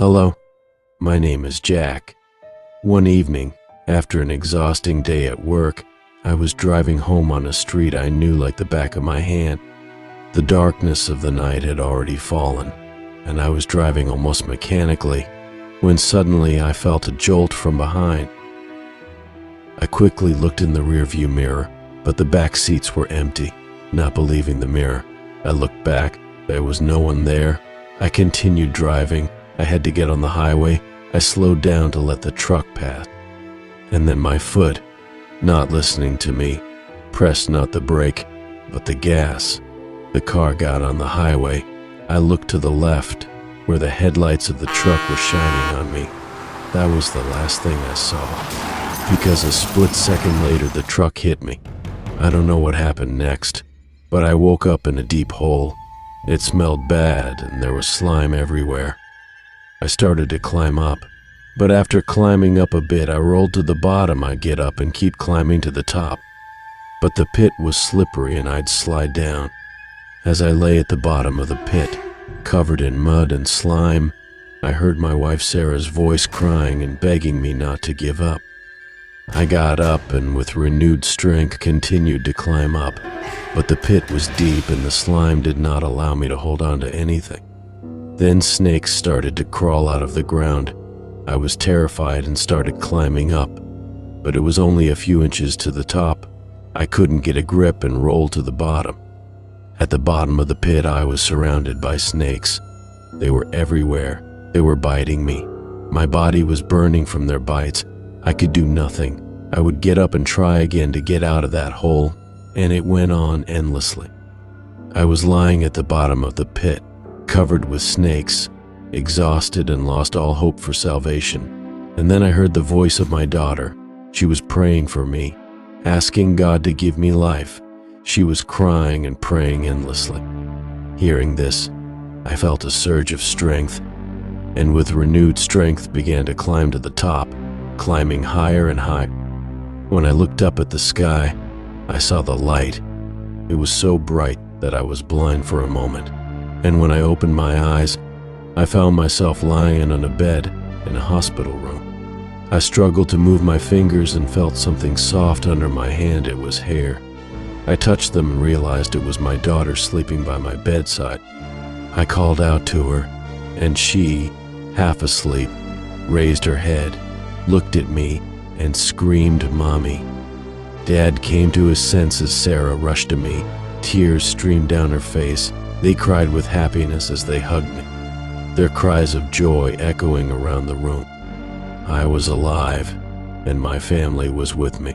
Hello, my name is Jack. One evening, after an exhausting day at work, I was driving home on a street I knew like the back of my hand. The darkness of the night had already fallen, and I was driving almost mechanically when suddenly I felt a jolt from behind. I quickly looked in the rearview mirror, but the back seats were empty. Not believing the mirror, I looked back. There was no one there. I continued driving. I had to get on the highway. I slowed down to let the truck pass. And then my foot, not listening to me, pressed not the brake, but the gas. The car got on the highway. I looked to the left, where the headlights of the truck were shining on me. That was the last thing I saw, because a split second later the truck hit me. I don't know what happened next, but I woke up in a deep hole. It smelled bad and there was slime everywhere. I started to climb up, but after climbing up a bit, I rolled to the bottom. I'd get up and keep climbing to the top, but the pit was slippery and I'd slide down. As I lay at the bottom of the pit, covered in mud and slime, I heard my wife Sarah's voice crying and begging me not to give up. I got up and with renewed strength continued to climb up, but the pit was deep and the slime did not allow me to hold on to anything. Then snakes started to crawl out of the ground. I was terrified and started climbing up, but it was only a few inches to the top. I couldn't get a grip and rolled to the bottom. At the bottom of the pit, I was surrounded by snakes. They were everywhere. They were biting me. My body was burning from their bites. I could do nothing. I would get up and try again to get out of that hole, and it went on endlessly. I was lying at the bottom of the pit, covered with snakes, exhausted and lost all hope for salvation. And then I heard the voice of my daughter. She was praying for me, asking God to give me life. She was crying and praying endlessly. Hearing this, I felt a surge of strength, and with renewed strength began to climb to the top, climbing higher and higher. When I looked up at the sky, I saw the light. It was so bright that I was blind for a moment, and when I opened my eyes, I found myself lying on a bed in a hospital room. I struggled to move my fingers and felt something soft under my hand. It was hair. I touched them and realized it was my daughter sleeping by my bedside. I called out to her, and she, half asleep, raised her head, looked at me, and screamed, "Mommy." Dad came to his senses. Sarah rushed to me. Tears streamed down her face. They cried with happiness as they hugged me, their cries of joy echoing around the room. I was alive, and my family was with me.